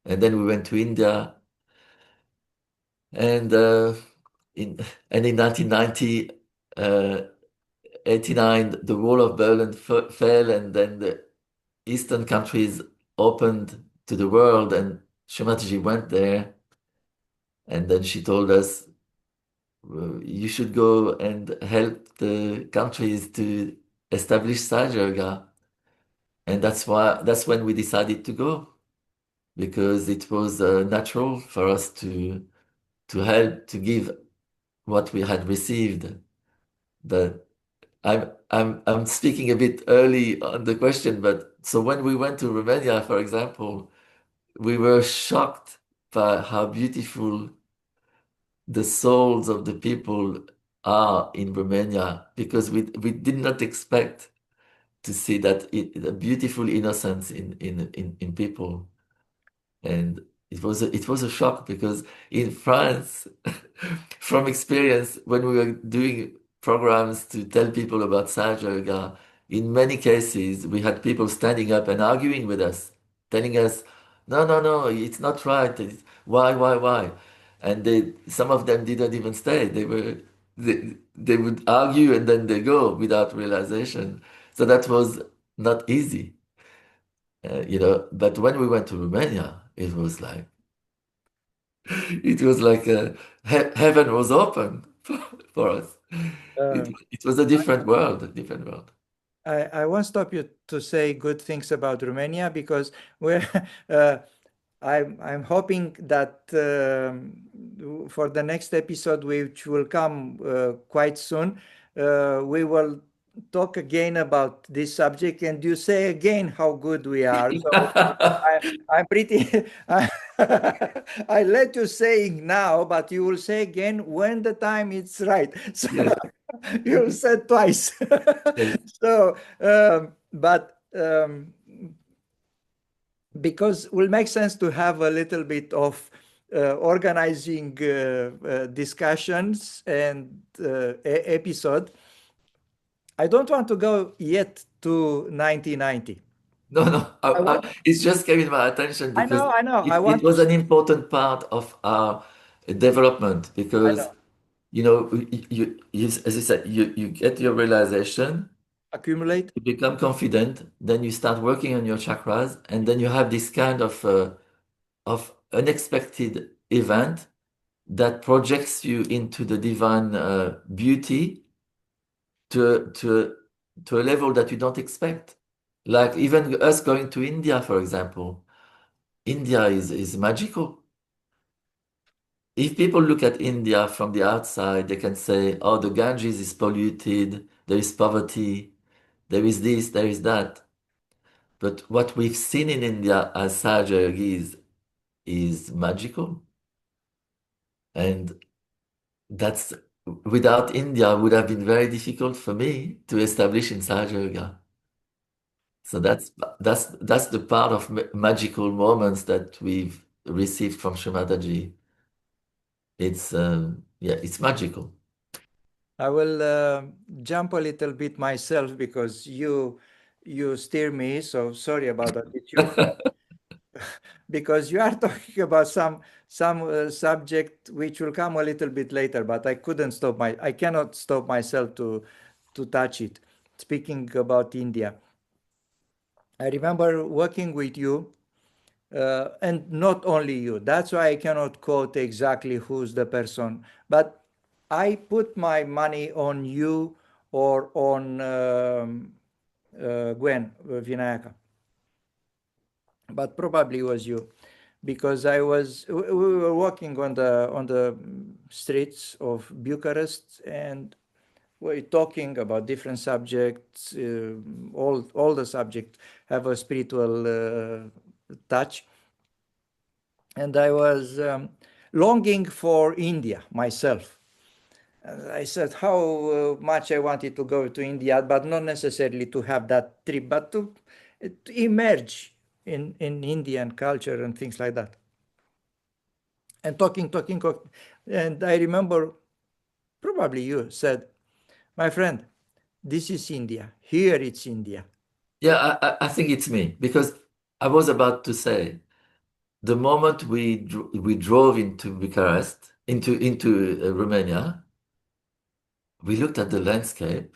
And then we went to India. And in 1990, 89, the wall of Berlin fell, and then the Eastern countries opened to the world, and Shemataji went there. And then she told us, you should go and help the countries to establish Sahaja Yoga. And that's when we decided to go, because it was natural for us to help, to give what we had received. But I'm speaking a bit early on the question, but so when we went to Romania, for example, we were shocked by how beautiful the souls of the people are in Romania, because we did not expect to see a beautiful innocence in people. And it was a shock, because in France, from experience, when we were doing programs to tell people about Sahaja Yoga, in many cases we had people standing up and arguing with us, telling us, "No, no, no, it's not right. Why?" And some of them didn't even stay. They would argue and then they go without realization. So that was not easy, But when we went to Romania, it was like heaven was open for us. It, Uh, it was a different world, a different world. I won't stop you to say good things about Romania because we're uh, I'm hoping that for the next episode, which will come quite soon, we will talk again about this subject, and you say again how good we are. So I'm pretty. I let you saying now, but you will say again when the time is right. So Yes, you said twice. yes. So, but because it will make sense to have a little bit of organizing discussions and episode. I don't want to go yet to 1990. No, no. I want. It's just came in my attention I because know. I know. I it want to. was an important part of our development, I because know. as you said, you get your realization, Accumulate. you become confident, then you start working on your chakras, and then you have this kind of unexpected event that projects you into the divine beauty to to to a level that you don't expect. Like even us going to India, for example, India is magical. If people look at India from the outside, they can say, "Oh, the Ganges is polluted. There is poverty. There is this. There is that." But what we've seen in India as Sahaja Yogis is magical, and that's without India would have been very difficult for me to establish in Sahaja Yoga. So that's the part of magical moments that we've received from Shrimadaji. It's magical. I will jump a little bit myself because you steer me. So sorry about that. It's your fault. Because you are talking about some subject which will come a little bit later, but I cannot stop myself to touch it. Speaking about India, I remember working with you, and not only you. That's why I cannot quote exactly who's the person, but I put my money on you or on Gwen Vinayaka, but probably it was you because we were walking on the streets of Bucharest and we're talking about different subjects. All the subjects have a spiritual touch, and I was longing for India myself. I said how much I wanted to go to India, but not necessarily to have that trip, but to emerge in Indian culture and things like that. And talking. And I remember probably you said, my friend, this is India. Here it's India. Yeah, I think it's me because I was about to say the moment we drove into Bucharest, into Romania, we looked at the landscape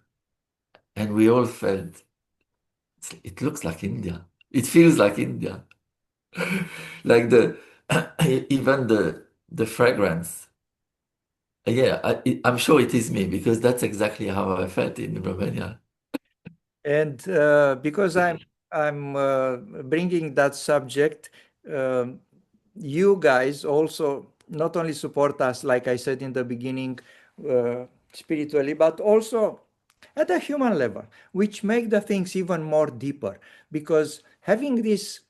and we all felt it looks like India. It feels like India. Like the even the fragrance. Yeah, I'm sure it is me because that's exactly how I felt in Romania. And because I'm bringing that subject, um, you guys also not only support us, like I said in the beginning, spiritually, but also at a human level, which make the things even more deeper. Because having this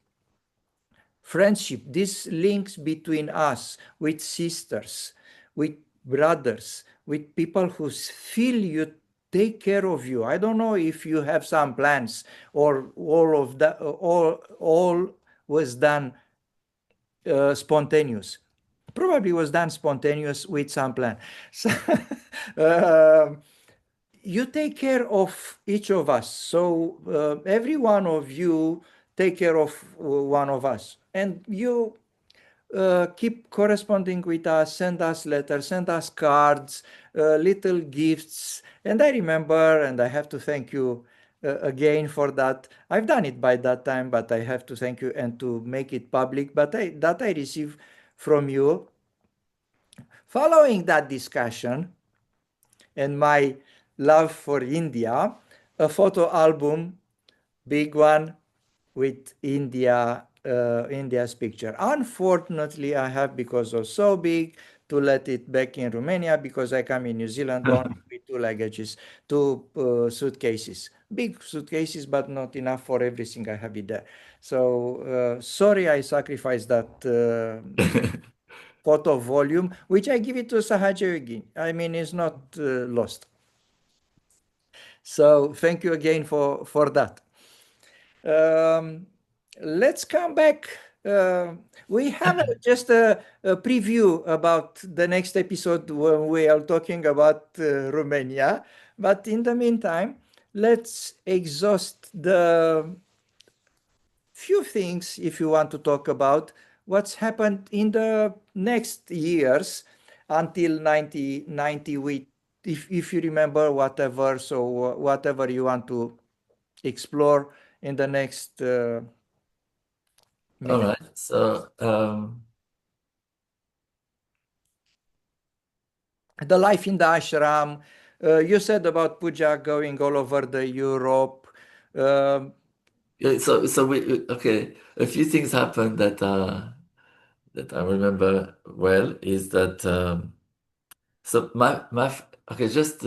friendship, these links between us with sisters, with brothers, with people who feel you, take care of you. I don't know if you have some plans or all of that, all was done spontaneous. Probably was done spontaneous with some plan. So, um, you take care of each of us. So every one of you take care of one of us, and you keep corresponding with us, send us letters, send us cards, little gifts. And I remember, and I have to thank you again for that. I've done it by that time, but I have to thank you and to make it public. But that I received from you following that discussion and my love for India, a photo album, big one, with India's picture. Unfortunately, I have because of so big to let it back in Romania because I come in New Zealand only with two luggages, two suitcases, big suitcases, but not enough for everything I have it there. So sorry, I sacrificed that photo volume, which I give it to Sahaja Yogi. I mean, it's not lost. So thank you again for that. Um, let's come back. Uh, we have just a preview about the next episode when we are talking about Romania. But in the meantime, let's exhaust the few things if you want to talk about what's happened in the next years until 1990 with if you remember whatever so whatever you want to explore in the next All minute. right. So The life in the ashram. You said about puja going all over the Europe. Um, yeah, so we okay. A few things happened that I remember well is that so okay just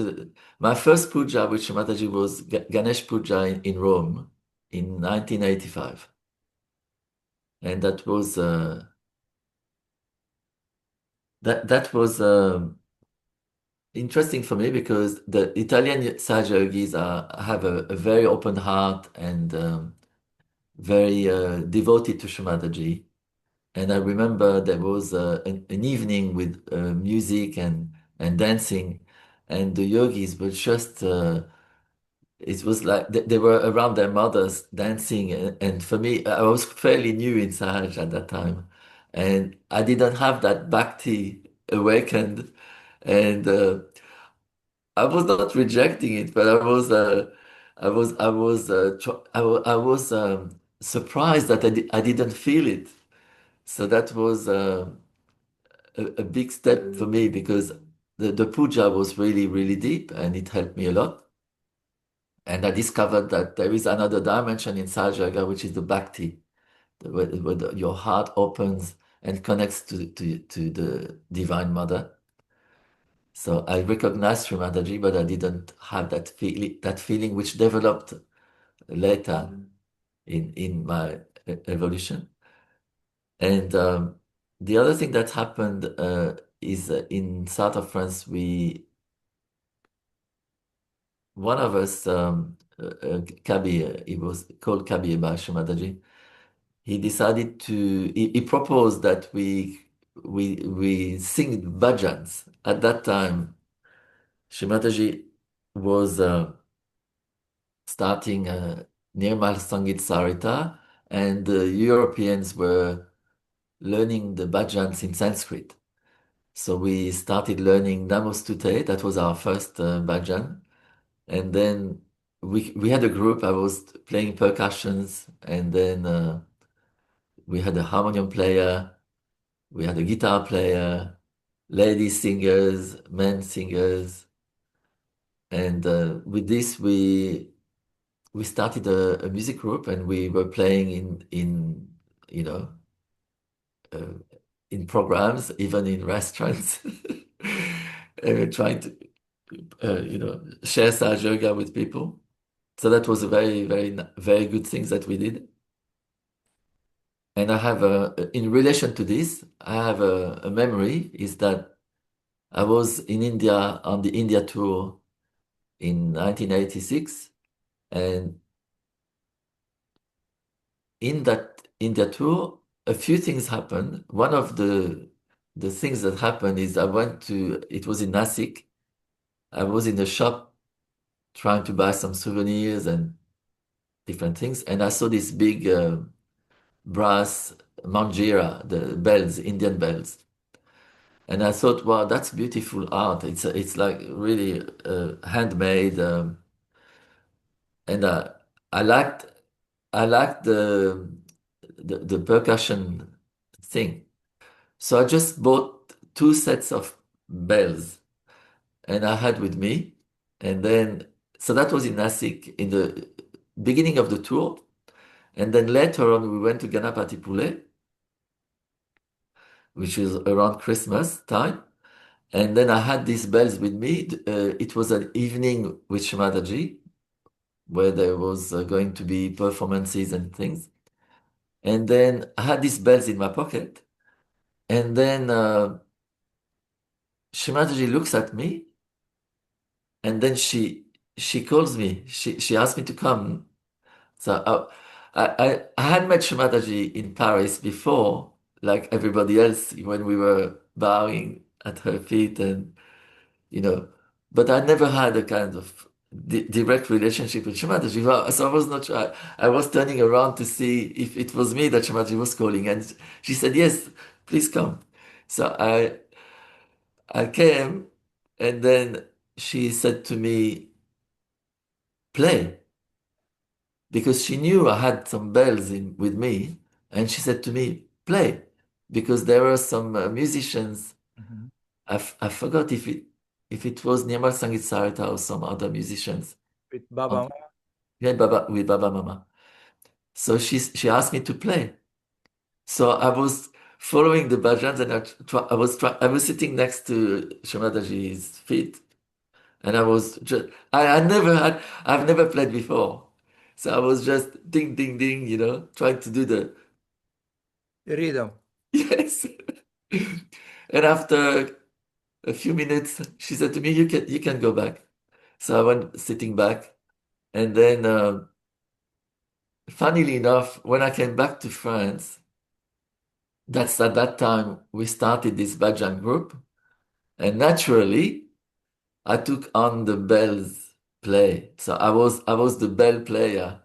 my first puja with Mataji was Ganesh Puja in Rome in 1985, and that was interesting for me because the Italian Saja Yogis have a very open heart and very devoted to Shumataji. And I remember there was an evening with music and dancing, and the yogis were just, it was like they were around their mothers dancing. And for me, I was fairly new in Sahaj at that time. And I didn't have that bhakti awakened. And I was not rejecting it, but I was surprised that I didn't feel it. So that was a big step for me because the puja was really, really deep and it helped me a lot. And I discovered that there is another dimension in Sahaja Yoga, which is the bhakti, where your heart opens and connects to the Divine Mother. So I recognized Sri Mataji, but I didn't have that feeling which developed later in my evolution. And the other thing that happened is in south of France, one of us, Kabi, he was called Kabi by Sri Mataji. He decided he proposed that we sing bhajans. At that time, Sri Mataji was starting Nirmal Sangit Sarita, and the Europeans were learning the bhajans in Sanskrit. So we started learning Namostute. That was our first bhajan. And then we had a group. I was playing percussions, and then we had a harmonium player, we had a guitar player, lady singers, men singers, and with this we started a music group, and we were playing in you know uh, in programs, even in restaurants, and we're trying to share Sahaja Yoga with people. So that was a very, very, very good thing that we did. And I have in relation to this, I have a memory is that I was in India on the India tour in 1986. And in that India tour, a few things happened. One of the things that happened is it was in Nasik. I was in the shop trying to buy some souvenirs and different things. And I saw this big brass manjira, the bells, Indian bells. And I thought, wow, that's beautiful art. It's like really handmade, and I liked I liked the percussion thing. So I just bought two sets of bells, and I had with me, and then so that was in Nasik in the beginning of the tour, and then later on we went to Ganapati Pule, which is around Christmas time. And then I had these bells with me. It was an evening with Shimadaji where there was going to be performances and things. And then I had these bells in my pocket. And then Shimadaji looks at me, and then she calls me. She asked me to come. So I had met Shimadaji in Paris before, like everybody else, when we were bowing at her feet and you know. But I never had a kind of direct relationship with Shimadaji. Well, so I was not sure. I was turning around to see if it was me that Shimadaji was calling, and she said, "Yes, please come." So I came, and then she said to me, "Play," because she knew I had some bells with me, and she said to me, "Play," because there were some musicians. Mhm. I forgot if it was Nirmal Sangit Sarita or some other musicians. With On, Baba. yeah, Baba with Baba Mama. So she asked me to play. So I was following the bhajans, and I was sitting next to Shamadaji's feet, and I've never played before. So I was just ding ding ding, trying to do the Rhythm. yes. And after a few minutes, she said to me, "You can go back." So I went sitting back, and then funnily enough, when I came back to France, that's at that time we started this Bajan group, and naturally I took on the bells play. So I was the bell player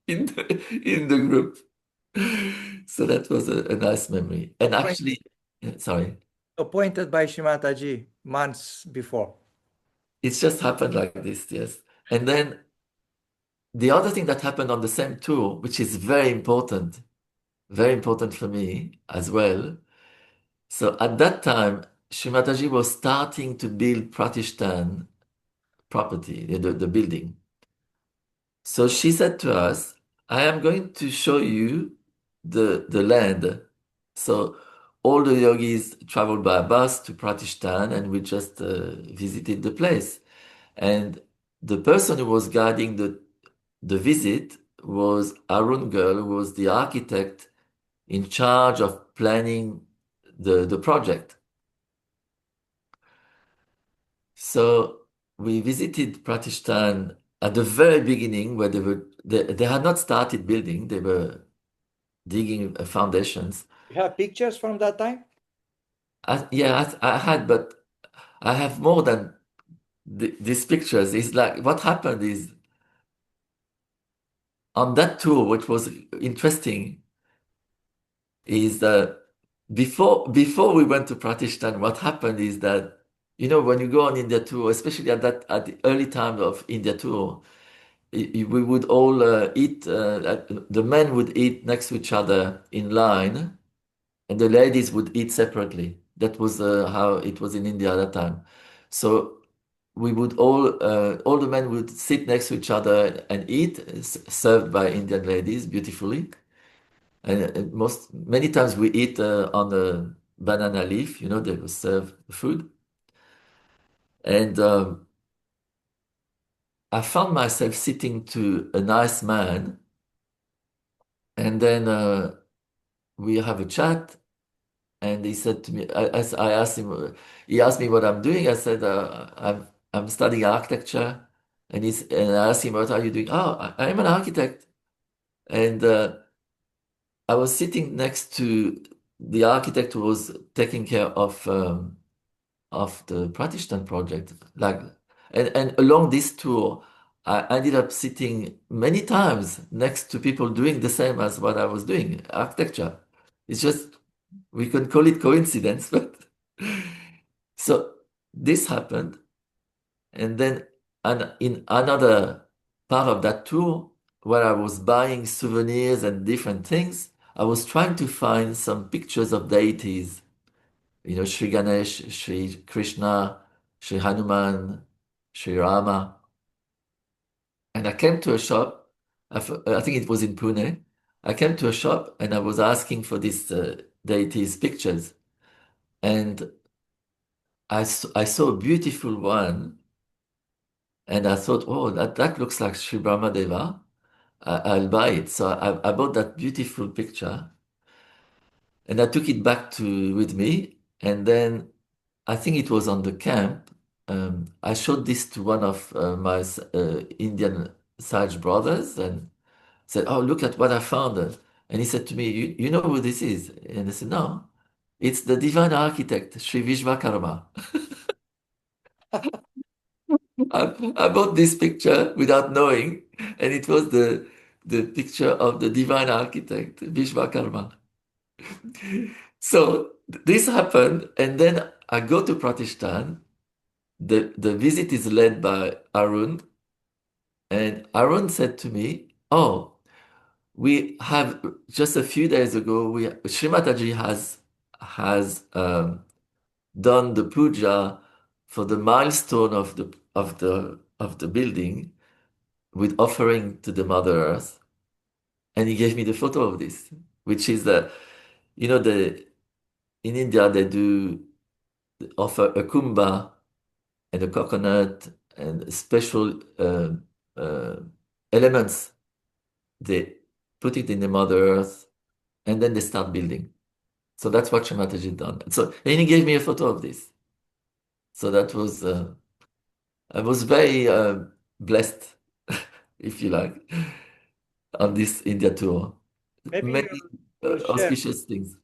in the group. So that was a nice memory. And Point- actually, sorry, Appointed by Shimataji months before. it's just happened like this, yes. And then the other thing that happened on the same tour, which is very important for me as well. So at that time, Sri Mataji was starting to build Pratishthan property, the building. So she said to us, I am going to show you the land. So all the yogis traveled by bus to Pratishthan and we just visited the place. And the person who was guiding the visit was Arun Girl, who was the architect in charge of planning the project. So we visited Pratishthan at the very beginning where they had not started building, they were digging foundations. You have pictures from that time? Yeah, I had, but I have more than these pictures. It's like what happened is on that tour, which was interesting, is that before we went to Pratishthan, what happened is that when you go on India tour, especially at the early time of India tour, we would all eat. The men would eat next to each other in line, and the ladies would eat separately. That was how it was in India at that time. So we would all the men would sit next to each other and eat, served by Indian ladies beautifully. And many times we eat on a banana leaf. They will serve food. And I found myself sitting to a nice man, and then we have a chat. And he said to me, I asked him, he asked me what I'm doing. I said, I'm studying architecture. And I asked him, what are you doing? Oh, I'm an architect. And I was sitting next to the architect who was taking care of the Pratishthan project. And along this tour, I ended up sitting many times next to people doing the same as what I was doing, architecture. It's just, we can call it coincidence, but so this happened. And then in another part of that tour, where I was buying souvenirs and different things, I was trying to find some pictures of deities, Sri Ganesh, Sri Krishna, Sri Hanuman, Sri Rama. And I came to a shop, I think it was in Pune. I came to a shop and I was asking for these deities' pictures. And I saw a beautiful one, and I thought, oh, that looks like Sri Brahmadeva. I'll buy it. So I bought that beautiful picture, and I took it back to with me. And then I think it was on the camp. I showed this to one of my Indian Saj brothers and said, "Oh, look at what I found." And he said to me, "You know who this is?" And I said, "No, it's the divine architect, Sri Vishvakarma." I bought this picture without knowing, and it was the picture of the divine architect, Vishvakarma. So this happened, and then I go to Pratishthan. The visit is led by Arun, and Arun said to me, "Oh, we have just a few days ago, Srimataji has done the puja for the milestone of the building with offering to the Mother Earth." And he gave me the photo of this, which is the in India they do offer a kumba and a coconut and special uh, elements. They put it in the Mother Earth and then they start building. So that's what Shemataji done. And he gave me a photo of this. So that was I was very blessed, if you like, on this India tour. Maybe Many you'll share. auspicious things.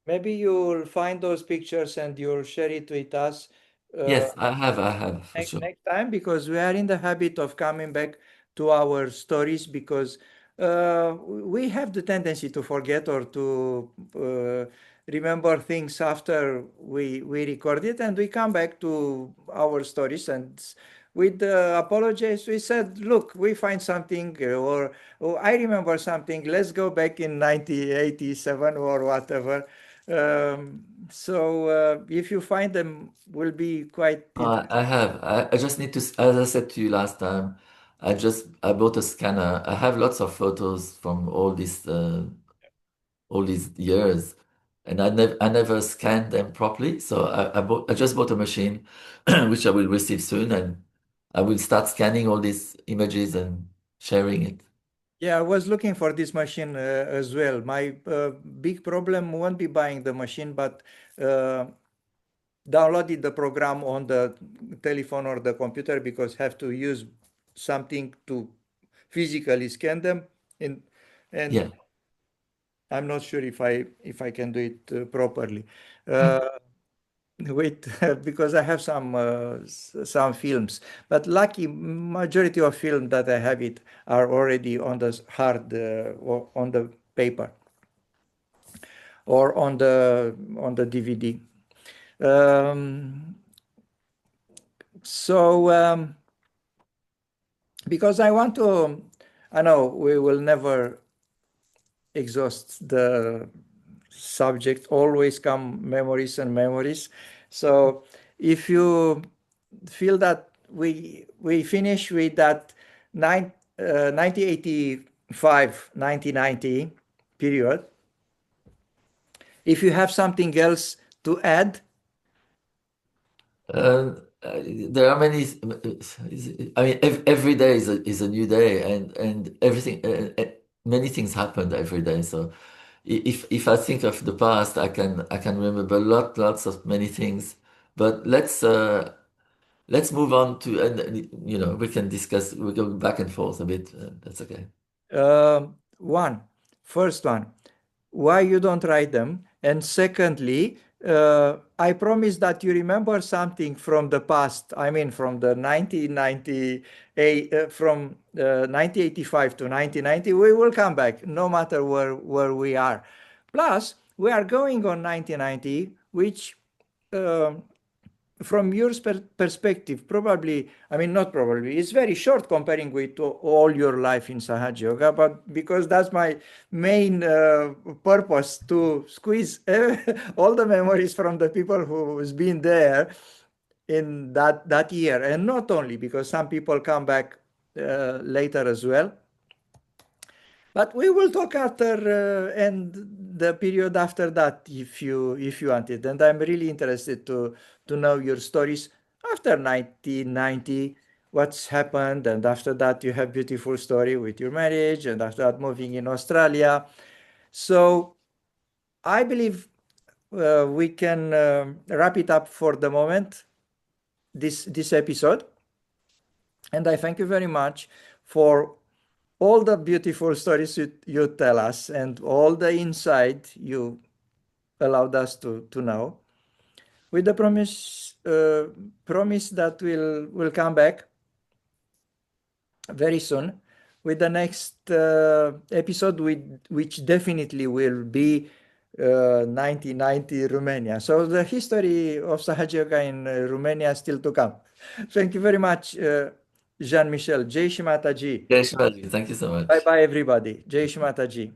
Maybe you'll find those pictures and you'll share it with us. Uh, Yes, I have for sure. next time, because we are in the habit of coming back to our stories, because we have the tendency to forget or to remember things after we record it, and we come back to our stories, and with apologies we said, look, we find something, or I remember something, let's go back in 1987 or whatever. If you find them, will be quite I have. I just need to, as I said to you last time, I bought a scanner. I have lots of photos from all these years, and I never scanned them properly. So I just bought a machine, which I will receive soon, and I will start scanning all these images and sharing it. Yeah, I was looking for this machine as well. My big problem won't be buying the machine, but uh, downloaded the program on the telephone or the computer because have to use something to physically scan them, and and Yeah. I'm not sure if I can do it properly. Uh, Wait, because I have some films, but lucky majority of film that I have it are already on the hard or on the paper or on the DVD. Um, so because I want to, I know we will never exhaust the subject. Always come memories and memories. So if you feel that we finish with that 1985 1990 period, if you have something else to add. There are many. I mean, every day is a new day, and everything. Many things happened every day. So, if I think of the past, I can remember lots of many things. But let's move on to, and we can discuss. We go back and forth a bit. That's okay. One, first one, why you don't write them? And secondly, I promise that you remember something from the past. I mean, from the 1998, from 1985 to 1990, we will come back no matter where we are. Plus, we are going on 1990, which um from your perspective, probably, I mean, not probably, it's very short comparing with all your life in Sahaja Yoga, but because that's my main purpose to squeeze all the memories from the people who's been there in that year. And not only because some people come back later as well. But we will talk after and the period after that if you want it. And I'm really interested to know your stories after 1990, what's happened, and after that you have beautiful story with your marriage, and after that moving in Australia. So I believe we can wrap it up for the moment, this episode. And I thank you very much for all the beautiful stories you tell us and all the insight you allowed us to know. With the promise that we'll come back very soon with the next episode, which definitely will be 1990 Romania. So the history of Sahaja Yoga in Romania is still to come. Thank you very much, Jean-Michel. Jai Shri Mataji. Okay, Shivaji, thank you so Bye much. bye, everybody. Jai Shri Mataji.